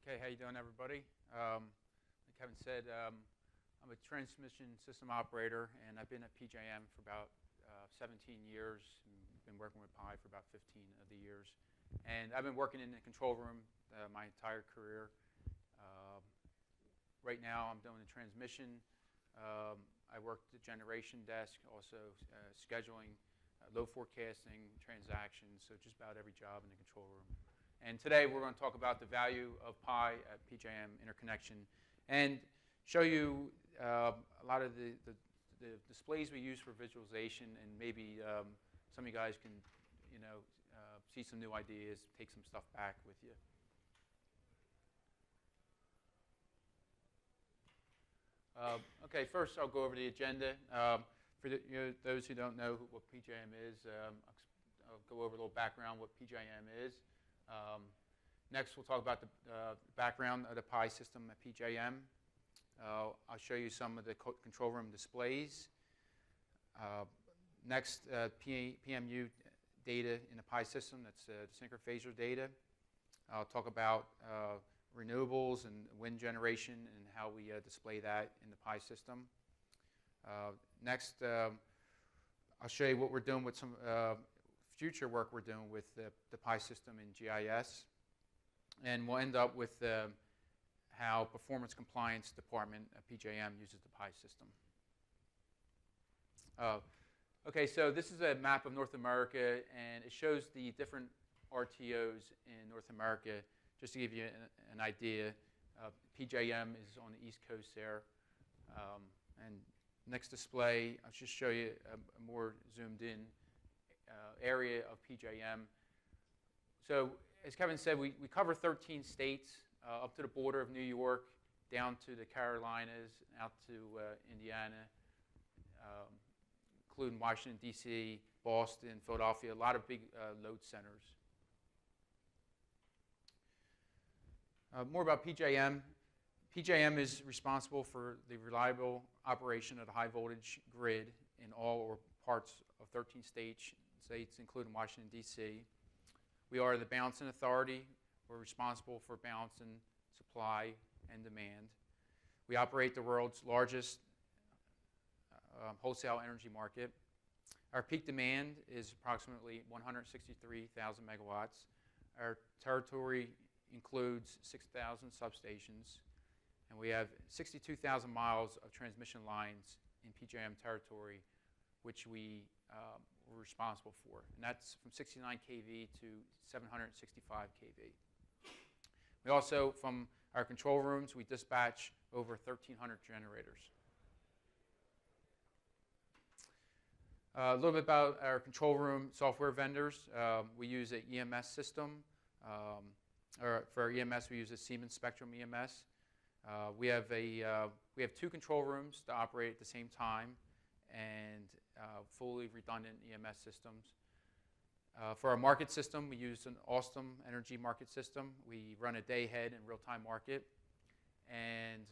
Okay, how you doing, everybody? Like Kevin said, I'm a transmission system operator, and I've been at PJM for about 17 years. Been working with Pi for about 15 of the years, and I've been working in the control room my entire career. Right now, I'm doing the transmission. I work the generation desk, also scheduling, load forecasting, transactions, so just about every job in the control room. And today we're going to talk about the value of Pi at PJM Interconnection and show you a lot of the displays we use for visualization, and maybe some of you guys can see some new ideas, take some stuff back with you. Okay, first I'll go over the agenda. For those who don't know what PJM is, I'll go over a little background what PJM is. Next, we'll talk about the background of the Pi system at PJM. I'll show you some of the control room displays. Next, PMU data in the Pi system, that's synchrophaser data. I'll talk about renewables and wind generation and how we display that in the Pi system. Next, I'll show you what we're doing with some future work we're doing with the Pi system in GIS. And we'll end up with how Performance Compliance Department at PJM uses the Pi system. Okay, so this is a map of North America, and it shows the different RTOs in North America. Just to give you an idea, PJM is on the East Coast there. And next display, I'll just show you a more zoomed in area of PJM. So as Kevin said, we cover 13 states up to the border of New York, down to the Carolinas, out to Indiana, including Washington, D.C., Boston, Philadelphia, a lot of big load centers. More about PJM. PJM is responsible for the reliable operation of the high voltage grid in all or parts of 13 states, including Washington, D.C. We are the balancing authority. We're responsible for balancing supply and demand. We operate the world's largest wholesale energy market. Our peak demand is approximately 163,000 megawatts. Our territory includes 6,000 substations, and we have 62,000 miles of transmission lines in PJM territory, which we're responsible for, and that's from 69 kV to 765 kV. We also, from our control rooms, we dispatch over 1,300 generators. A little bit about our control room software vendors. We use an EMS system. Or for our EMS, we use a Siemens Spectrum EMS. We have two control rooms to operate at the same time, and fully redundant EMS systems. For our market system, we use an Alstom energy market system. We run a day-ahead and real-time market. And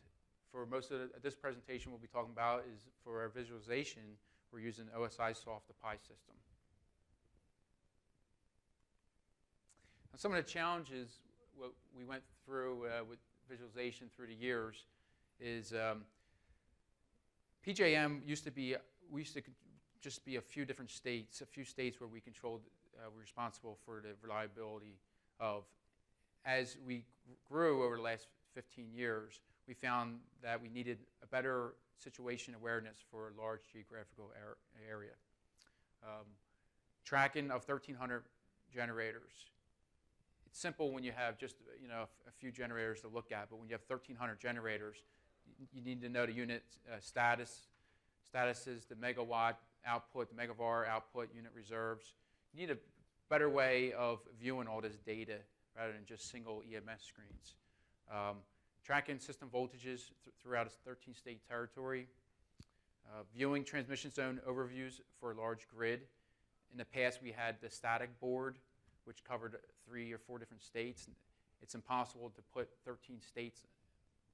for most of this presentation, we'll be talking about is for our visualization, we're using OSIsoft, the Pi system. Now, some of the challenges what we went through with visualization through the years is PJM used to just be a few different states, a few states where we controlled, we're responsible for the reliability of. As we grew over the last 15 years, we found that we needed a better situation awareness for a large geographical area. Tracking of 1,300 generators. It's simple when you have just a few generators to look at, but when you have 1,300 generators, you need to know the unit statuses, the megawatt output, the megavar output, unit reserves. You need a better way of viewing all this data rather than just single EMS screens. Tracking system voltages throughout its 13-state territory. Viewing transmission zone overviews for a large grid. In the past, we had the static board, which covered 3 or 4 different states. It's impossible to put 13 states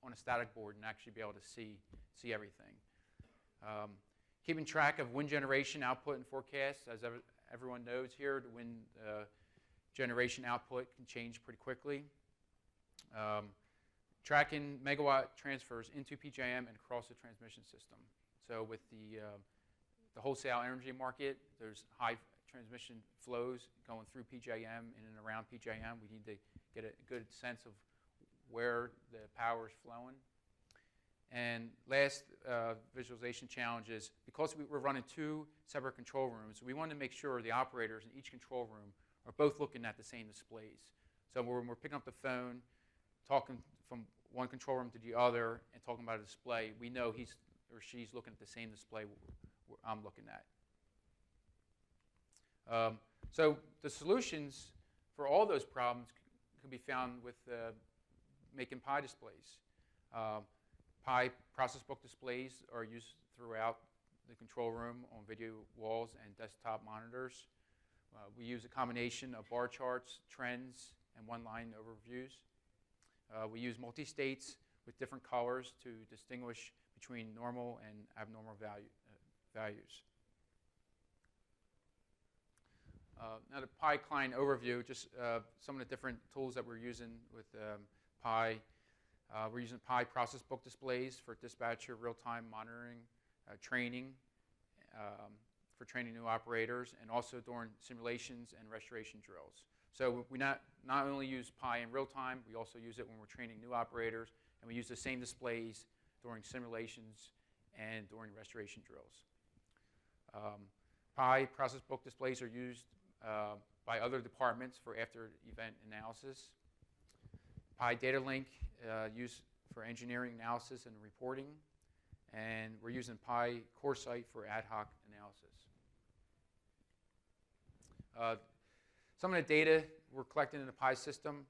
on a static board and actually be able to see everything. Keeping track of wind generation output and forecasts. As everyone knows here, the wind generation output can change pretty quickly. Tracking megawatt transfers into PJM and across the transmission system. So with the wholesale energy market, there's high transmission flows going through PJM in and around PJM. We need to get a good sense of where the power is flowing. And last visualization challenge is, because we're running 2 separate control rooms, we want to make sure the operators in each control room are both looking at the same displays. So when we're picking up the phone, talking from one control room to the other and talking about a display, we know he's or she's looking at the same display I'm looking at. So the solutions for all those problems can be found with making PI displays. PI process book displays are used throughout the control room on video walls and desktop monitors. We use a combination of bar charts, trends, and one-line overviews. We use multi-states with different colors to distinguish between normal and abnormal values. Now the PI client overview, just some of the different tools that we're using with PI. We're using PI process book displays for dispatcher real-time monitoring, training, for training new operators, and also during simulations and restoration drills. So we not only use PI in real time, we also use it when we're training new operators, and we use the same displays during simulations and during restoration drills. PI process book displays are used by other departments for after-event analysis. PI data link used for engineering analysis and reporting, and we're using PI core site for ad hoc analysis. Some of the data we're collecting in the PI system,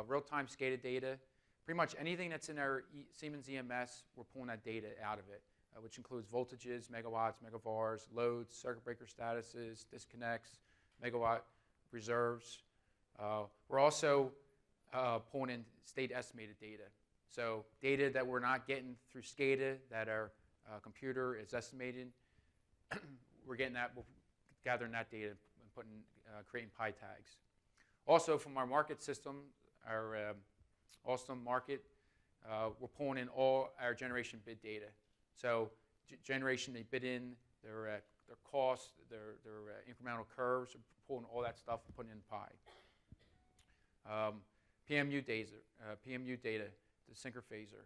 real-time SCADA data. Pretty much anything that's in our Siemens EMS, we're pulling that data out of it, which includes voltages, megawatts, megavars, loads, circuit breaker statuses, disconnects, megawatt reserves. We're also pulling in state estimated data. So data that we're not getting through SCADA that our computer is estimating, we're getting that, we're gathering that data and creating PI tags. Also from our market system, our Alstom market, we're pulling in all our generation bid data. So generation, they bid in their costs, their incremental curves, pulling all that stuff and putting in PI. PMU data, the synchro phaser.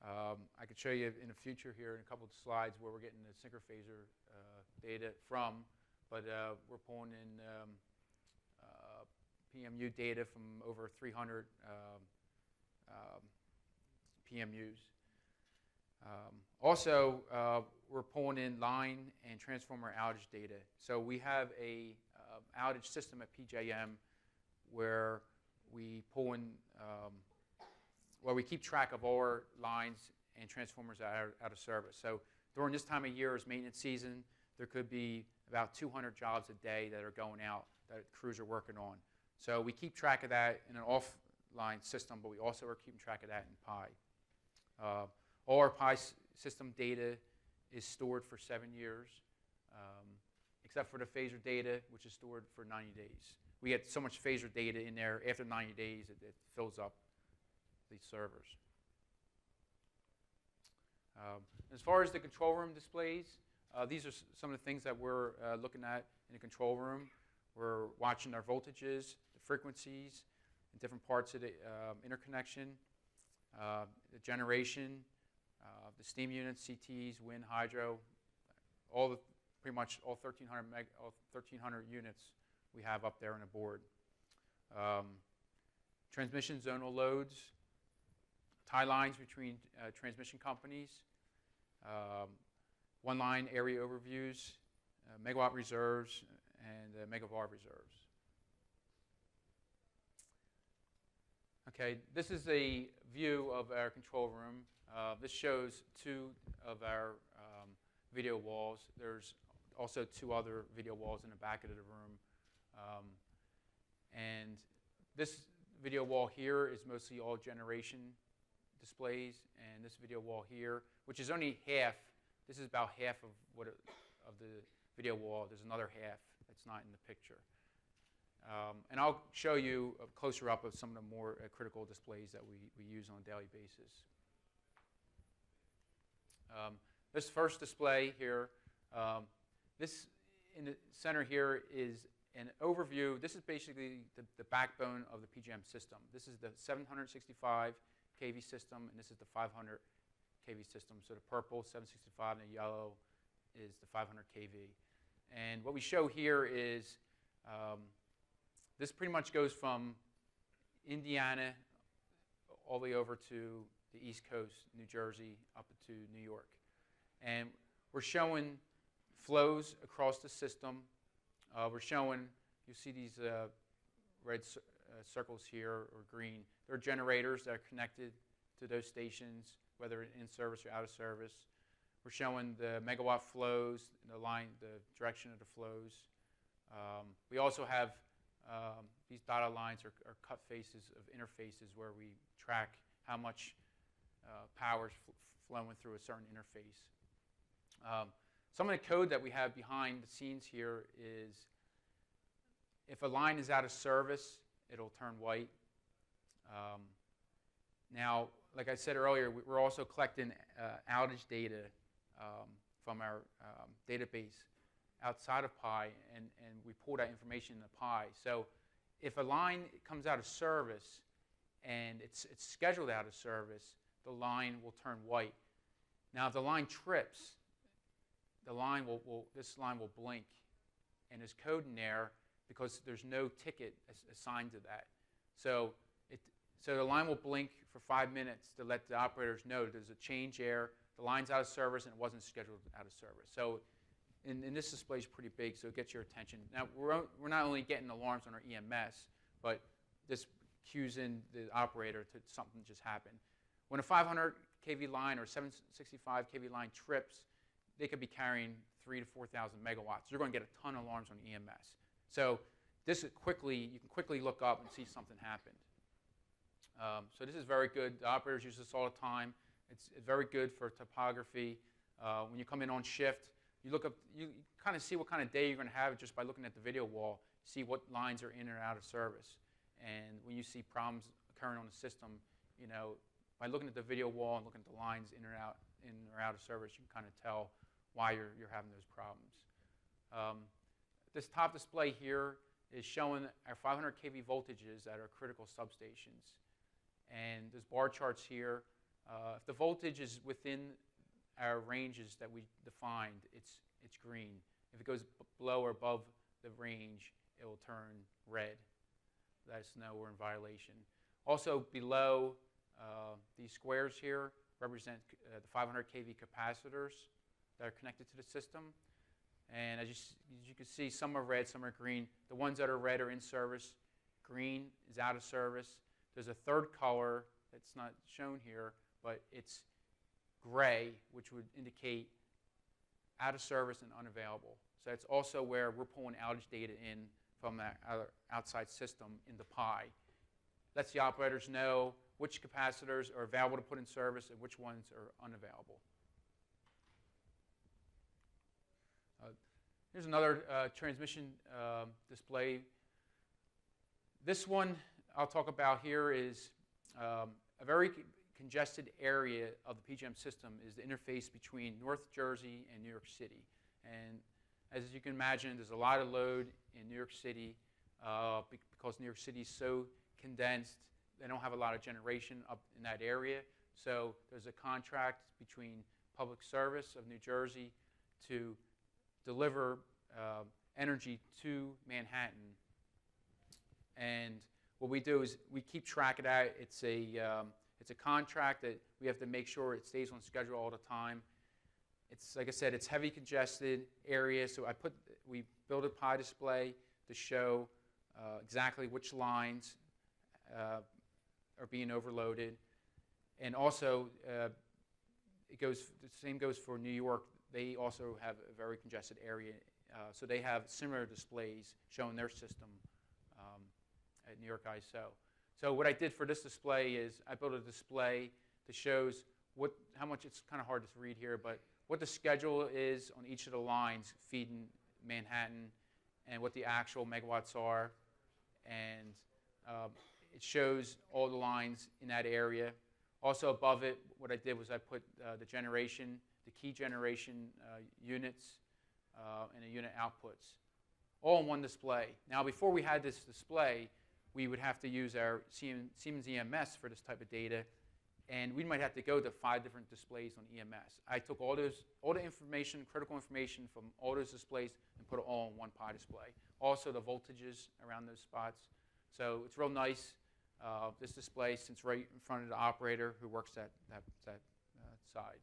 I could show you in the future here in a couple of slides where we're getting the synchro phaser data from, but we're pulling in PMU data from over 300 PMUs. Also, we're pulling in line and transformer outage data. So we have a outage system at PJM where we pull in, where we keep track of all our lines and transformers out of service. So during this time of year as maintenance season, there could be about 200 jobs a day that are going out that crews are working on. So we keep track of that in an offline system, but we also are keeping track of that in PI. All our PI system data is stored for 7 years, except for the phaser data, which is stored for 90 days. We get so much phaser data in there, after 90 days, it fills up these servers. As far as the control room displays, these are some of the things that we're looking at in the control room. We're watching our voltages, the frequencies, in different parts of the interconnection, the generation, the steam units, CTs, wind, hydro, pretty much all 1,300 units we have up there on the board. Transmission zonal loads, tie lines between transmission companies, one-line area overviews, megawatt reserves, and megavar reserves. Okay, this is a view of our control room. This shows 2 of our video walls. There's also 2 other video walls in the back of the room. And this video wall here is mostly all generation displays, and this video wall here, which is only half, this is about half of the video wall. There's another half that's not in the picture. And I'll show you a closer up of some of the more critical displays that we use on a daily basis. This first display here, this in the center here is an overview. This is basically the backbone of the PJM system. This is the 765 kV system, and this is the 500 kV system. So the purple 765 and the yellow is the 500 kV. And what we show here is this pretty much goes from Indiana all the way over to the East Coast, New Jersey, up to New York. And we're showing flows across the system. We're showing, you see these red circles here, or green. They're generators that are connected to those stations, whether in service or out of service. We're showing the megawatt flows, the direction of the flows. We also have these dotted lines are cut faces of interfaces where we track how much power is flowing through a certain interface. Some of the code that we have behind the scenes here is if a line is out of service, it'll turn white. Now, like I said earlier, we're also collecting outage data from our database outside of Pi, and we pull that information into Pi. So if a line comes out of service and it's scheduled out of service, the line will turn white. Now, if the line trips, this line will blink, and there's code in there because there's no ticket assigned to that. So the line will blink for 5 minutes to let the operators know there's a change there, the line's out of service, and it wasn't scheduled out of service. So and this display is pretty big, so it gets your attention. Now, we're not only getting alarms on our EMS, but this cues in the operator to something just happened. When a 500 kV line or 765 kV line trips, they could be carrying 3,000 to 4,000 megawatts. You're going to get a ton of alarms on EMS. So this is you can quickly look up and see something happened. So this is very good. The operators use this all the time. It's very good for topography. When you come in on shift, you look up, you kind of see what kind of day you're going to have just by looking at the video wall, see what lines are in or out of service. And when you see problems occurring on the system, you know, by looking at the video wall and looking at the lines in or out of service, you can kind of tell why you're having those problems. This top display here is showing our 500 kV voltages at our critical substations. And there's bar charts here. If the voltage is within our ranges that we defined, it's green. If it goes below or above the range, it will turn red. Let us know we're in violation. Also below these squares here represent the 500 kV capacitors that are connected to the system. And as you can see, some are red, some are green. The ones that are red are in service. Green is out of service. There's a third color that's not shown here, but it's gray, which would indicate out of service and unavailable. So that's also where we're pulling outage data in from that outside system into Pi. Lets the operators know which capacitors are available to put in service and which ones are unavailable. Here's another transmission display. This one I'll talk about here is a very congested area of the PJM system is the interface between North Jersey and New York City. And as you can imagine, there's a lot of load in New York City because New York City is so condensed. They don't have a lot of generation up in that area. So there's a contract between Public Service of New Jersey to deliver energy to Manhattan. And what we do is we keep track of that. It's a contract that we have to make sure it stays on schedule all the time. It's, like I said, it's heavy congested area, so we build a Pi display to show exactly which lines are being overloaded. And also, the same goes for New York. They also have a very congested area, so they have similar displays showing their system at New York ISO. So what I did for this display is I built a display that shows how much, it's kind of hard to read here, but what the schedule is on each of the lines feeding Manhattan and what the actual megawatts are. and it shows all the lines in that area. Also above it, what I did was I put the key generation units and the unit outputs, all in one display. Now, before we had this display, we would have to use our Siemens EMS for this type of data, and we might have to go to 5 different displays on EMS. I took all the information, critical information from all those displays and put it all on one PI display. Also the voltages around those spots. So it's real nice, this display, since right in front of the operator who works that side.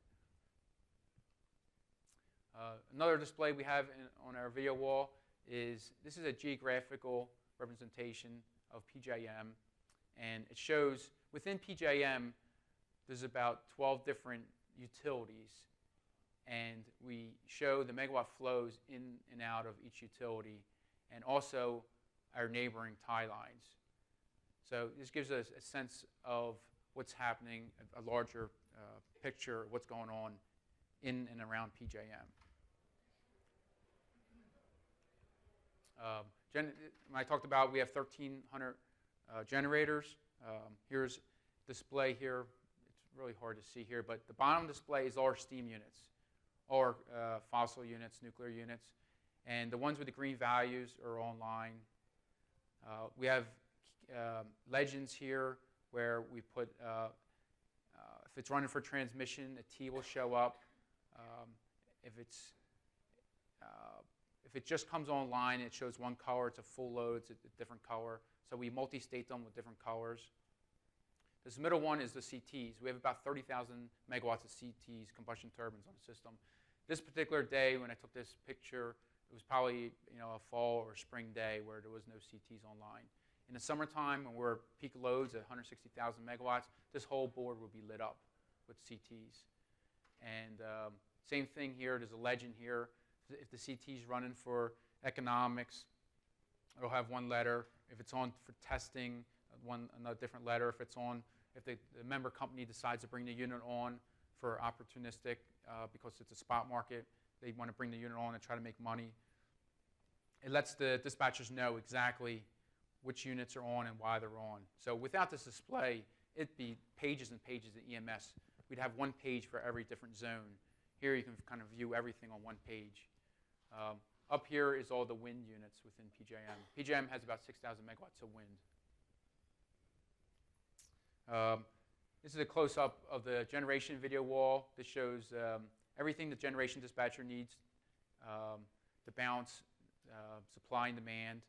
Another display we have on our video wall is, this is a geographical representation of PJM, and it shows within PJM there's about 12 different utilities, and we show the megawatt flows in and out of each utility, and also our neighboring tie lines. So this gives us a sense of what's happening, a larger picture of what's going on in and around PJM. When I talked about we have 1,300 generators. Here's display here. It's really hard to see here, but the bottom display is all our steam units, all our fossil units, nuclear units, and the ones with the green values are online. We have legends here where we put, if it's running for transmission, a T will show up. If it just comes online, it shows one color. It's a full load. It's a different color. So we multi-state them with different colors. This middle one is the CTs. We have about 30,000 megawatts of CTs, combustion turbines, on the system. This particular day, when I took this picture, it was probably a fall or spring day where there was no CTs online. In the summertime, when we're peak loads at 160,000 megawatts, this whole board will be lit up with CTs. And same thing here. There's a legend here. If the CT is running for economics, it'll have one letter. If it's on for testing, another different letter. If the member company decides to bring the unit on for opportunistic, because it's a spot market, they want to bring the unit on and try to make money. It lets the dispatchers know exactly which units are on and why they're on. So without this display, it'd be pages and pages of EMS. We'd have one page for every different zone. Here you can kind of view everything on one page. Up here is all the wind units within PJM. PJM has about 6,000 megawatts of wind. This is a close-up of the generation video wall. This shows everything the generation dispatcher needs to balance supply and demand,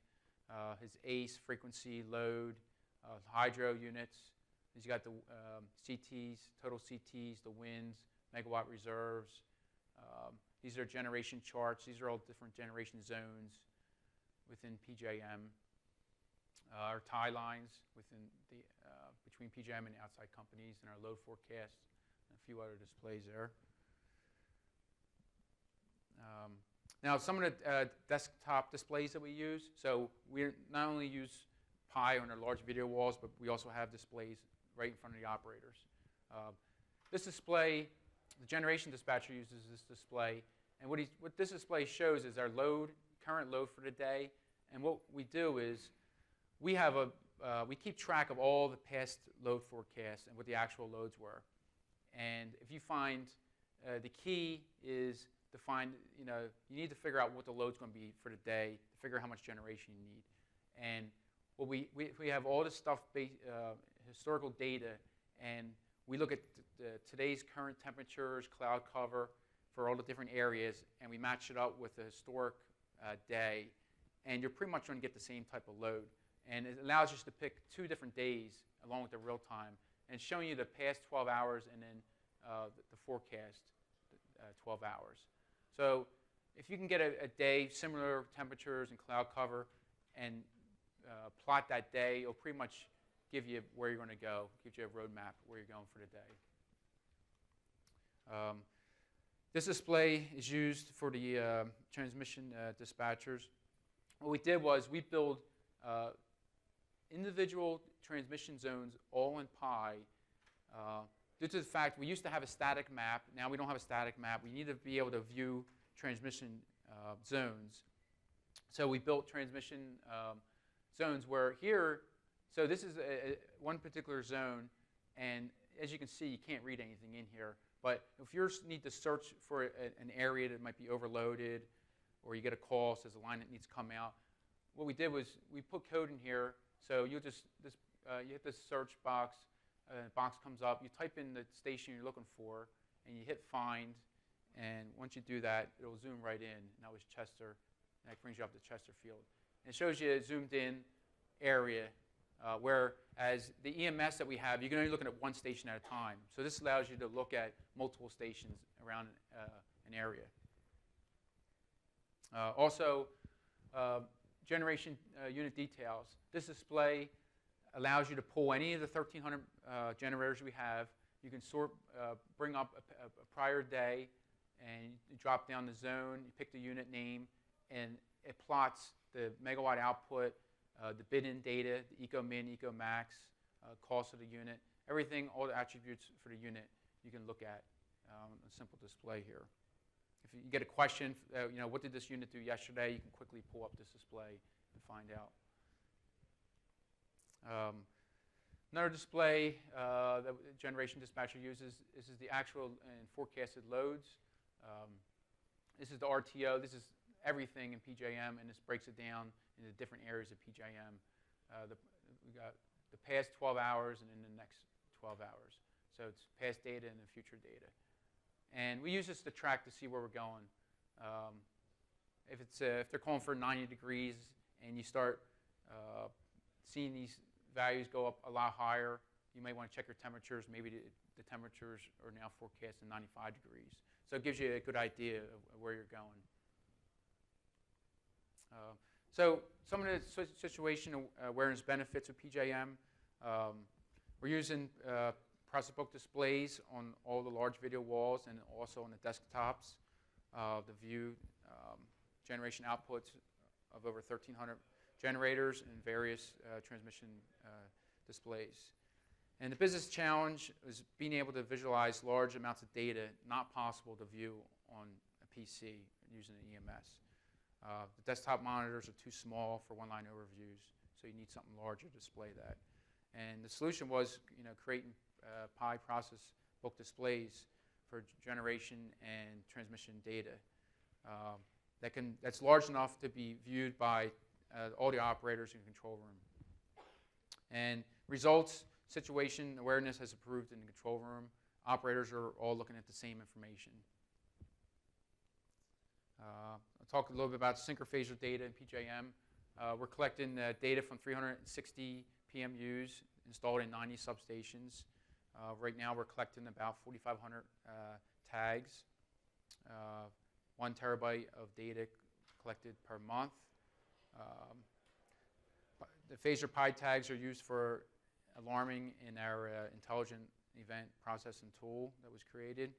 his ACE, frequency, load, hydro units. He's got the CTs, total CTs, the winds, megawatt reserves. These are generation charts. These are all different generation zones within PJM. Our tie lines within between PJM and outside companies, and our load forecast, and a few other displays there. Now, some of the desktop displays that we use, so we not only use PI on our large video walls, but we also have displays right in front of the operators. This display, the generation dispatcher uses this display, and what this display shows is our load, current load for the day, and what we do is we keep track of all the past load forecasts and what the actual loads were. And if you find, the key is to find, you need to figure out what the load's going to be for the day, to figure out how much generation you need. And what we have all this stuff, historical data, and we look at today's current temperatures, cloud cover for all the different areas, and we match it up with the historic day, and you're pretty much going to get the same type of load. And it allows us to pick 2 different days along with the real time, and showing you the past 12 hours and then the forecast 12 hours. So if you can get a day, similar temperatures and cloud cover, and plot that day, it'll pretty much give you where you're going to go, gives you a roadmap where you're going for the day. This display is used for the transmission dispatchers. What we did was we built individual transmission zones all in PI due to the fact we used to have a static map. Now we don't have a static map. We need to be able to view transmission zones. So we built transmission zones where here, so this is one particular zone, and as you can see, you can't read anything in here. But if you need to search for an area that might be overloaded, or you get a call says a line that needs to come out, what we did was we put code in here. So you hit this search box, box comes up, you type in the station you're looking for, and you hit find. And once you do that, it'll zoom right in. And that was Chester. And that brings you up to Chesterfield. And it shows you a zoomed in area, whereas the EMS that we have, you can only look at one station at a time. So this allows you to look at multiple stations around an area. Also, generation unit details. This display allows you to pull any of the 1,300 generators we have. You can bring up a prior day, and you drop down the zone, you pick the unit name, and it plots the megawatt output, the bid-in data, the eco-min, eco-max, cost of the unit, everything, all the attributes for the unit you can look at a simple display here. If you get a question, what did this unit do yesterday, you can quickly pull up this display and find out. Another display that the generation dispatcher uses, this is the actual and forecasted loads. This is the RTO. This is everything in PJM, and this breaks it down into different areas of PJM. We got the past 12 hours and then the next 12 hours. So it's past data and the future data. And we use this to track to see where we're going. If they're calling for 90 degrees and you start seeing these values go up a lot higher, you may want to check your temperatures. Maybe the temperatures are now forecast at 95 degrees. So it gives you a good idea of where you're going. So some of the situation awareness benefits of PJM. We're using process book displays on all the large video walls and also on the desktops. The view generation outputs of over 1,300 generators and various transmission displays. And the business challenge is being able to visualize large amounts of data not possible to view on a PC using an EMS. The desktop monitors are too small for one-line overviews, so you need something larger to display that. And the solution was, creating PI process book displays for generation and transmission data that's large enough to be viewed by all the operators in the control room. And results, situation awareness has improved in the control room. Operators are all looking at the same information. I'll talk a little bit about synchrophaser data in PJM. We're collecting data from 360 PMUs installed in 90 substations. Right now we're collecting about 4,500 tags, 1 terabyte of data collected per month. The phaser PI tags are used for alarming in our intelligent event processing tool that was created.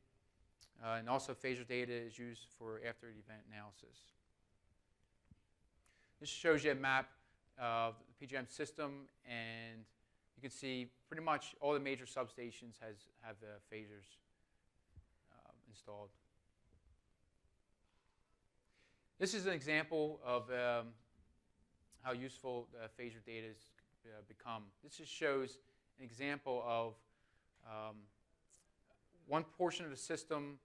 And also phaser data is used for after the event analysis. This shows you a map of the PJM system, and you can see pretty much all the major substations have phasers installed. This is an example of how useful phaser data has become. This just shows an example of one portion of the system.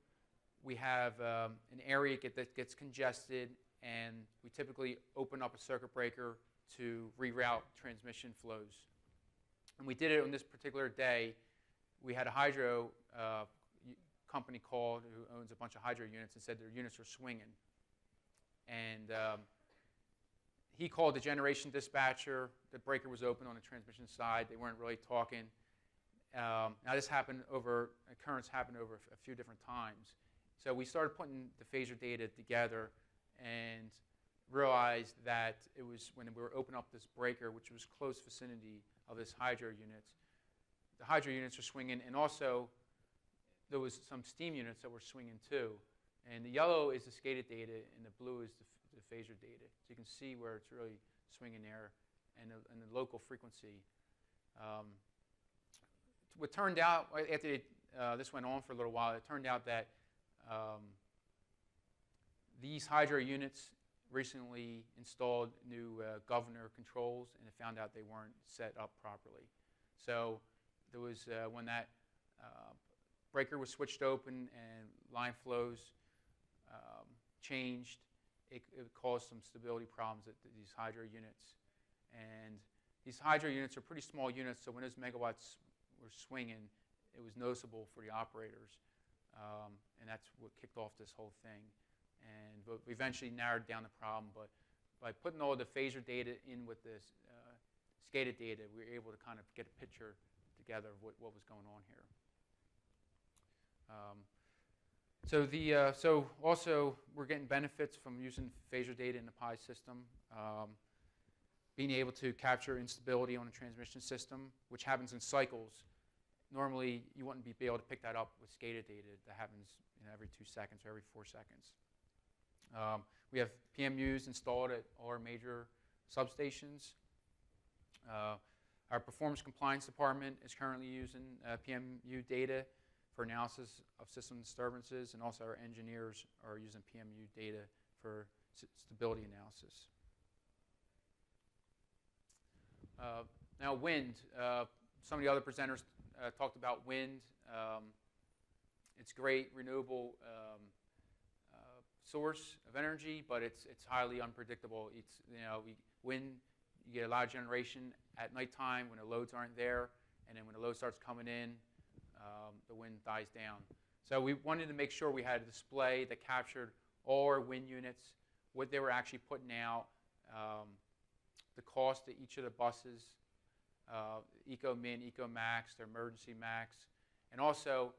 We have an area that gets congested, and we typically open up a circuit breaker to reroute transmission flows. And we did it on this particular day. We had a hydro company called who owns a bunch of hydro units and said their units were swinging. And he called the generation dispatcher. The breaker was open on the transmission side. They weren't really talking. Now this occurrence happened over a few different times. So we started putting the phaser data together and realized that it was when we were opening up this breaker, which was close vicinity of this hydro units. The hydro units were swinging, and also there was some steam units that were swinging too. And the yellow is the SCADA data, and the blue is the phaser data. So you can see where it's really swinging there, and the local frequency. What turned out, after this went on for a little while, it turned out that these hydro units recently installed new governor controls, and it found out they weren't set up properly. So there was, when that breaker was switched open and line flows changed, it caused some stability problems at these hydro units. And these hydro units are pretty small units, so when those megawatts were swinging, it was noticeable for the operators. And that's what kicked off this whole thing. But we eventually narrowed down the problem, but by putting all the phaser data in with this SCADA data, we were able to kind of get a picture together of what was going on here. So also we're getting benefits from using phaser data in the PI system. Being able to capture instability on a transmission system, which happens in cycles. Normally, you wouldn't be able to pick that up with SCADA data. That happens every 2 seconds or every 4 seconds. We have PMUs installed at all our major substations. Our performance compliance department is currently using PMU data for analysis of system disturbances, and also our engineers are using PMU data for stability analysis. Now wind. Some of the other presenters talked about wind. It's great renewable source of energy, but it's highly unpredictable. Wind, you get a lot of generation at nighttime when the loads aren't there, and then when the load starts coming in, the wind dies down. So we wanted to make sure we had a display that captured all our wind units, what they were actually putting out, the cost of each of the buses, Eco Min, Eco Max, their Emergency Max, and also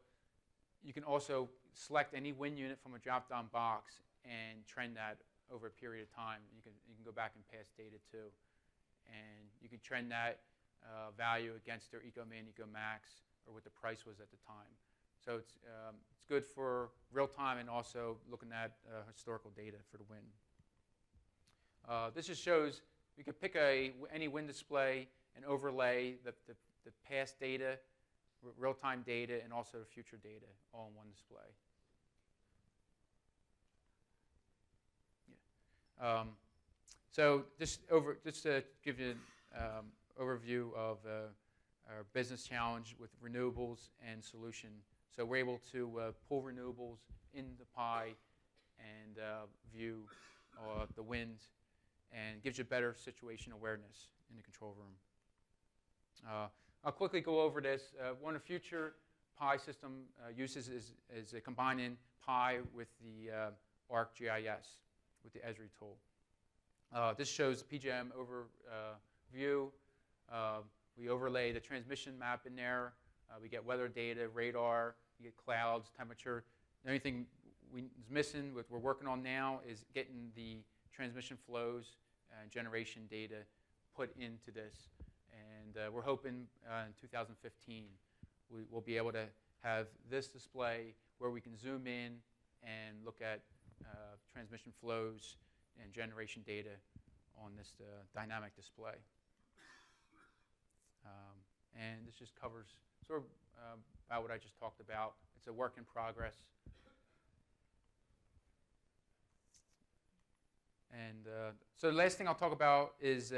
you can also select any wind unit from a drop-down box and trend that over a period of time. You can go back and pass data too, and you can trend that value against their Eco Min, Eco Max, or what the price was at the time. So it's good for real time and also looking at historical data for the wind. This just shows we could pick any wind display and overlay the past data, real-time data, and also the future data all in one display. Yeah. So just to give you an overview of our business challenge with renewables and solution. So we're able to pull renewables in the pie and view the wind, and gives you better situation awareness in the control room. I'll quickly go over this. One of the future PI system uses is combining PI with the ArcGIS, with the Esri tool. This shows the PJM overview. We overlay the transmission map in there. We get weather data, radar, you get clouds, temperature. The only thing is missing, what we're working on now, is getting the transmission flows and generation data put into this. And we're hoping in 2015 we'll be able to have this display where we can zoom in and look at transmission flows and generation data on this dynamic display. And this just covers sort of about what I just talked about. It's a work in progress. And so the last thing I'll talk about is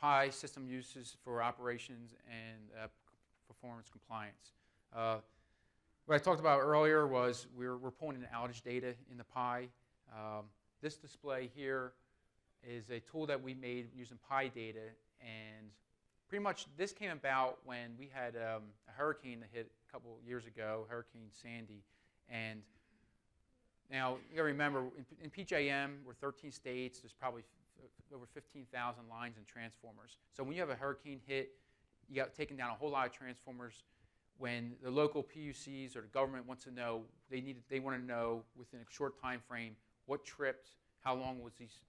PI system uses for operations and performance compliance. What I talked about earlier was we're pulling in outage data in the PI. This display here is a tool that we made using PI data, and pretty much this came about when we had a hurricane that hit a couple years ago, Hurricane Sandy. And now you gotta remember, in PJM, we're 13 states, there's probably over 15,000 lines and transformers. So when you have a hurricane hit, you got taken down a whole lot of transformers. When the local PUCs or the government wants to know, they want to know within a short time frame what tripped, how long was these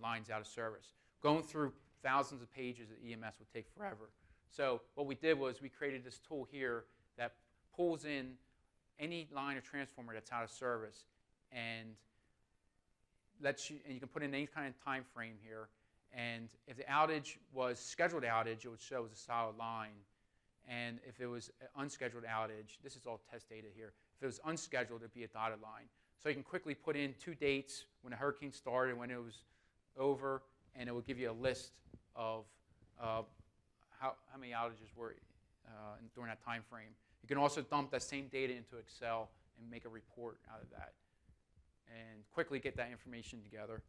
lines out of service. Going through thousands of pages of EMS would take forever. So what we did was we created this tool here that pulls in any line or transformer that's out of service, and you can put in any kind of time frame here. And if the outage was scheduled outage, it would show as a solid line. And if it was an unscheduled outage, this is all test data here. If it was unscheduled, it'd be a dotted line. So you can quickly put in 2 dates when the hurricane started, when it was over, and it will give you a list of how many outages were during that time frame. You can also dump that same data into Excel and make a report out of that and quickly get that information together.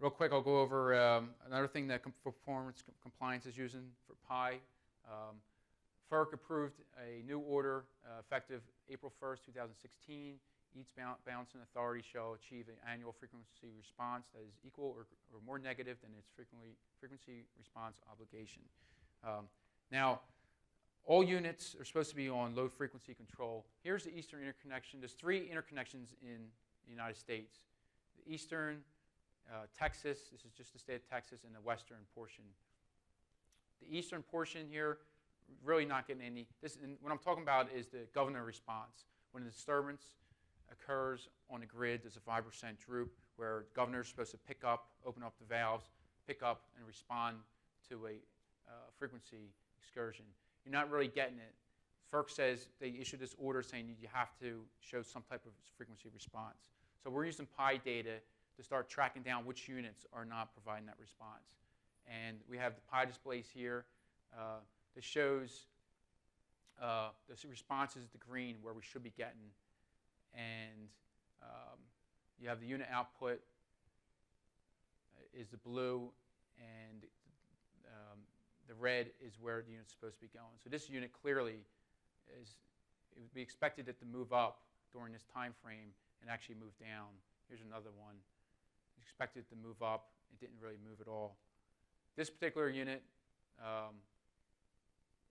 Real quick, I'll go over another thing that performance compliance is using for PI. FERC approved a new order effective April 1st, 2016. Each balancing authority shall achieve an annual frequency response that is equal or more negative than its frequency response obligation. Now, all units are supposed to be on low frequency control. Here's the Eastern interconnection. There's 3 interconnections in the United States. The Eastern, Texas, this is just the state of Texas, and the Western portion. The Eastern portion here, really not getting any. And what I'm talking about is the governor response. When a disturbance occurs on the grid, there's a 5% droop where the governor is supposed to pick up, open up the valves, pick up and respond to a frequency excursion. You're not really getting it. FERC says they issued this order saying you have to show some type of frequency response. So we're using PI data to start tracking down which units are not providing that response. And we have the PI displays here that shows the response is the green where we should be getting. And you have the unit output is the blue, and the red is where the unit's supposed to be going. So this unit clearly it would be expected it to move up during this time frame and actually move down. Here's another one. Expected to move up. It didn't really move at all. This particular unit,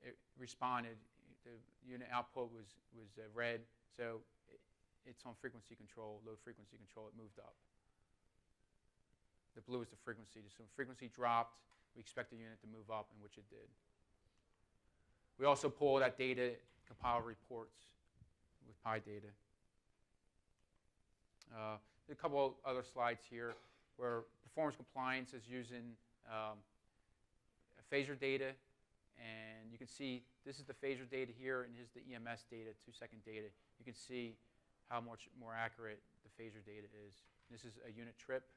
it responded. The unit output was red, so it's on frequency control, low frequency control. It moved up. The blue is the frequency. So frequency dropped. We expect the unit to move up, in which it did. We also pull that data, compile reports with PI data. A couple other slides here where performance compliance is using phasor data. And you can see this is the phasor data here, and here's the EMS data, 2-second data. You can see how much more accurate the phasor data is. This is a unit trip,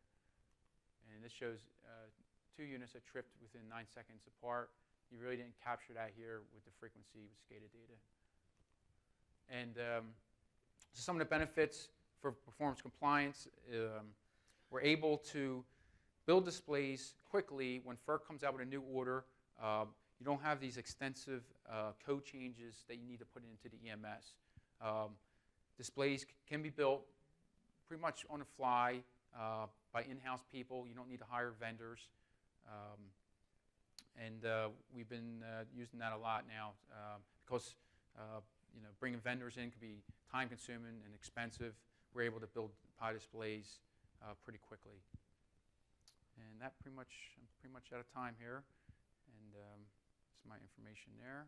and this shows 2 units that tripped within 9 seconds apart. You really didn't capture that here with the frequency with SCADA data. And so some of the benefits for performance compliance, we're able to build displays quickly when FERC comes out with a new order. You don't have these extensive code changes that you need to put into the EMS. Displays can be built pretty much on the fly by in-house people. You don't need to hire vendors. We've been using that a lot now because bringing vendors in could be time-consuming and expensive. We're able to build PI displays pretty quickly. And I'm pretty much out of time here. And that's my information there.